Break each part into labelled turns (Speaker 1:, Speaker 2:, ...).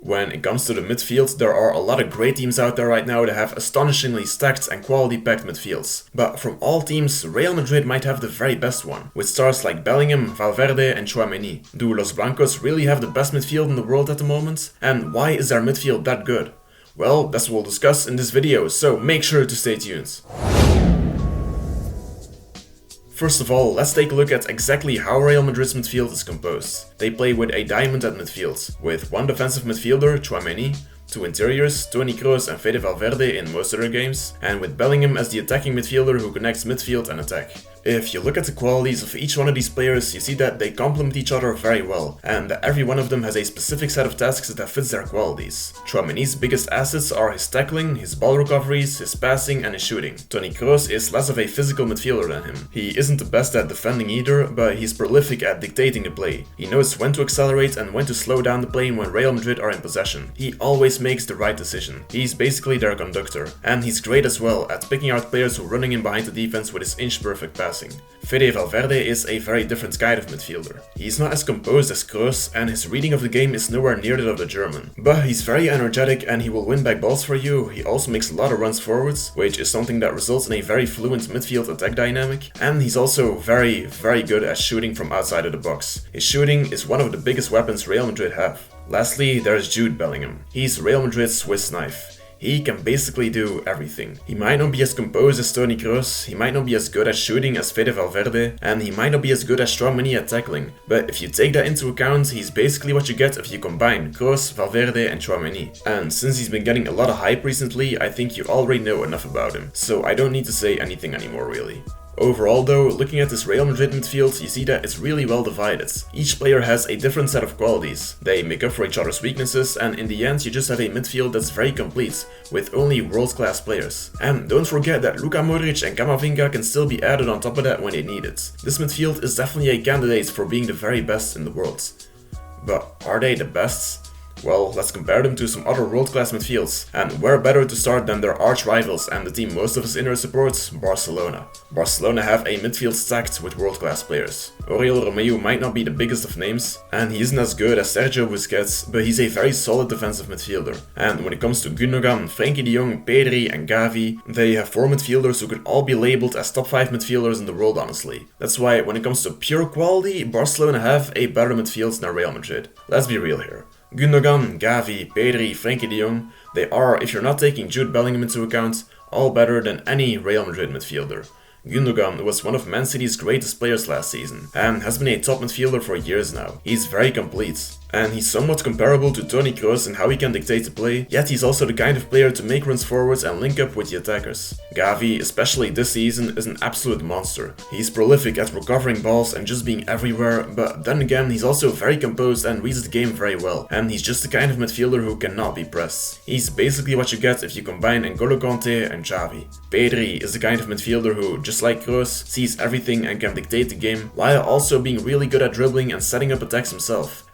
Speaker 1: When it comes to the midfield, there are a lot of great teams out there right now that have astonishingly stacked and quality-packed midfields. But from all teams, Real Madrid might have the very best one, with stars like Bellingham, Valverde and Tchouaméni. Do Los Blancos really have the best midfield in the world at the moment? And why is their midfield that good? Well, that's what we'll discuss in this video, so make sure to stay tuned. First of all, let's take a look at exactly how Real Madrid's midfield is composed. They play with a diamond at midfield, with one defensive midfielder, Tchouaméni, two interiors, Toni Kroos and Fede Valverde in most of their games, and with Bellingham as the attacking midfielder who connects midfield and attack. If you look at the qualities of each one of these players, you see that they complement each other very well, and that every one of them has a specific set of tasks that fits their qualities. Tchouaméni's biggest assets are his tackling, his ball recoveries, his passing and his shooting. Toni Kroos is less of a physical midfielder than him. He isn't the best at defending either, but he's prolific at dictating the play. He knows when to accelerate and when to slow down the play when Real Madrid are in possession. He always makes the right decision. He's basically their conductor, and he's great as well at picking out players who are running in behind the defense with his inch-perfect passing. Fede Valverde is a very different kind of midfielder. He's not as composed as Kroos, and his reading of the game is nowhere near that of the German. But he's very energetic and he will win back balls for you. He also makes a lot of runs forwards, which is something that results in a very fluent midfield attack dynamic. And he's also very good at shooting from outside of the box. His shooting is one of the biggest weapons Real Madrid have. Lastly, there's Jude Bellingham. He's Real Madrid's Swiss knife. He can basically do everything. He might not be as composed as Toni Kroos, he might not be as good at shooting as Fede Valverde, and he might not be as good as Tchouaméni at tackling. But if you take that into account, he's basically what you get if you combine Kroos, Valverde and Tchouaméni. And since he's been getting a lot of hype recently, I think you already know enough about him. So I don't need to say anything anymore really. Overall though, looking at this Real Madrid midfield, you see that it's really well divided. Each player has a different set of qualities. They make up for each other's weaknesses, and in the end you just have a midfield that's very complete, with only world-class players. And don't forget that Luka Modric and Camavinga can still be added on top of that when they need it. This midfield is definitely a candidate for being the very best in the world. But are they the best? Well, let's compare them to some other world-class midfields, and where better to start than their arch-rivals and the team most of us in our supports, Barcelona. Barcelona have a midfield stacked with world-class players. Oriol Romeu might not be the biggest of names, and he isn't as good as Sergio Busquets, but he's a very solid defensive midfielder. And when it comes to Gundogan, Frenkie de Jong, Pedri and Gavi, they have 4 midfielders who could all be labeled as top 5 midfielders in the world honestly. That's why when it comes to pure quality, Barcelona have a better midfield than Real Madrid. Let's be real here. Gundogan, Gavi, Pedri, Frenkie de Jong, they are, if you're not taking Jude Bellingham into account, all better than any Real Madrid midfielder. Gundogan was one of Man City's greatest players last season, and has been a top midfielder for years now. He's very complete. And he's somewhat comparable to Toni Kroos in how he can dictate the play, yet he's also the kind of player to make runs forwards and link up with the attackers. Gavi, especially this season, is an absolute monster. He's prolific at recovering balls and just being everywhere, but then again he's also very composed and reads the game very well, and he's just the kind of midfielder who cannot be pressed. He's basically what you get if you combine N'Golo Kanté and Xavi. Pedri is the kind of midfielder who, just like Kroos, sees everything and can dictate the game, while also being really good at dribbling and setting up attacks himself.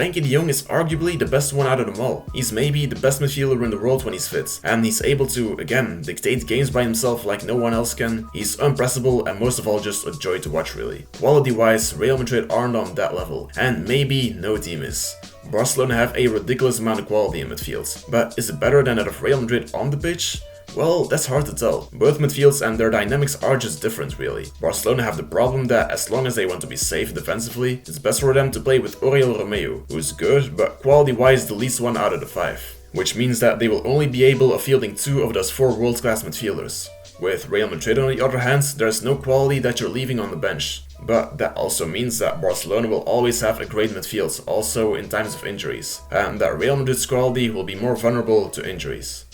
Speaker 1: Frenkie de Jong is arguably the best one out of them all. He's maybe the best midfielder in the world when he's fit, and he's able to, again, dictate games by himself like no one else can. He's unpressable and most of all just a joy to watch really. Quality wise, Real Madrid aren't on that level, and maybe no team is. Barcelona have a ridiculous amount of quality in midfield, but is it better than that of Real Madrid on the pitch? Well, that's hard to tell. Both midfields and their dynamics are just different really. Barcelona have the problem that as long as they want to be safe defensively, it's best for them to play with Oriol Romeu, who's good, but quality-wise the least one out of the 5. Which means that they will only be able of fielding 2 of those 4 world-class midfielders. With Real Madrid on the other hand, there's no quality that you're leaving on the bench. But that also means that Barcelona will always have a great midfield, also in times of injuries, and that Real Madrid's quality will be more vulnerable to injuries.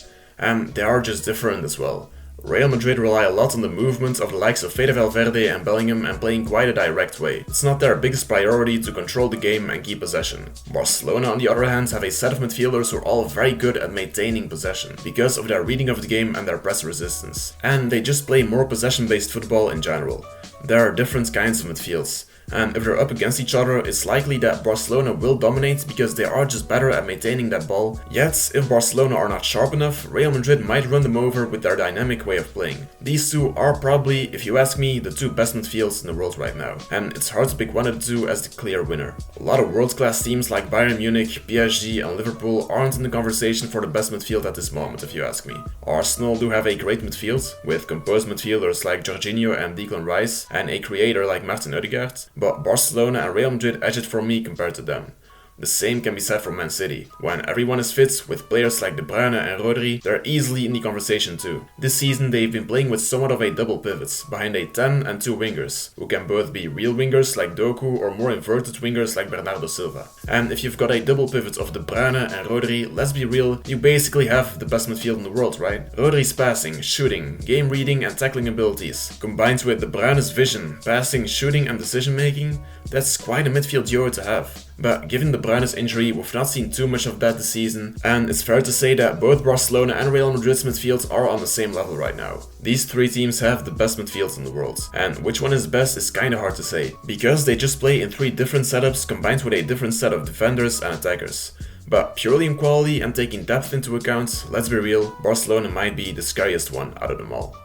Speaker 1: And they are just different as well. Real Madrid rely a lot on the movement of the likes of Fede Valverde and Bellingham and play in quite a direct way. It's not their biggest priority to control the game and keep possession. Barcelona on the other hand have a set of midfielders who are all very good at maintaining possession, because of their reading of the game and their press resistance. And they just play more possession based football in general. There are different kinds of midfields. And if they're up against each other, it's likely that Barcelona will dominate because they are just better at maintaining that ball. Yet, if Barcelona are not sharp enough, Real Madrid might run them over with their dynamic way of playing. These two are probably, if you ask me, the two best midfields in the world right now, and it's hard to pick one of the two as the clear winner. A lot of world-class teams like Bayern Munich, PSG and Liverpool aren't in the conversation for the best midfield at this moment, if you ask me. Arsenal do have a great midfield, with composed midfielders like Jorginho and Declan Rice, and a creator like Martin Odegaard, but Barcelona and Real Madrid edge it for me compared to them. The same can be said for Man City. When everyone is fit, with players like De Bruyne and Rodri, they're easily in the conversation too. This season they've been playing with somewhat of a double pivot, behind a 10 and 2 wingers, who can both be real wingers like Doku or more inverted wingers like Bernardo Silva. And if you've got a double pivot of De Bruyne and Rodri, let's be real, you basically have the best midfield in the world, right? Rodri's passing, shooting, game reading and tackling abilities, combined with De Bruyne's vision, passing, shooting and decision making, that's quite a midfield duo to have. But given De Bruyne's injury, we've not seen too much of that this season, and it's fair to say that both Barcelona and Real Madrid's midfields are on the same level right now. These three teams have the best midfields in the world, and which one is best is kinda hard to say, because they just play in three different setups combined with a different set of defenders and attackers. But purely in quality and taking depth into account, let's be real, Barcelona might be the scariest one out of them all.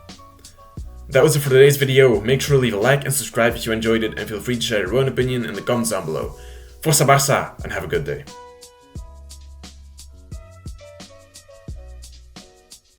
Speaker 1: That was it for today's video. Make sure to leave a like and subscribe if you enjoyed it, and feel free to share your own opinion in the comments down below. Força Barça, and have a good day.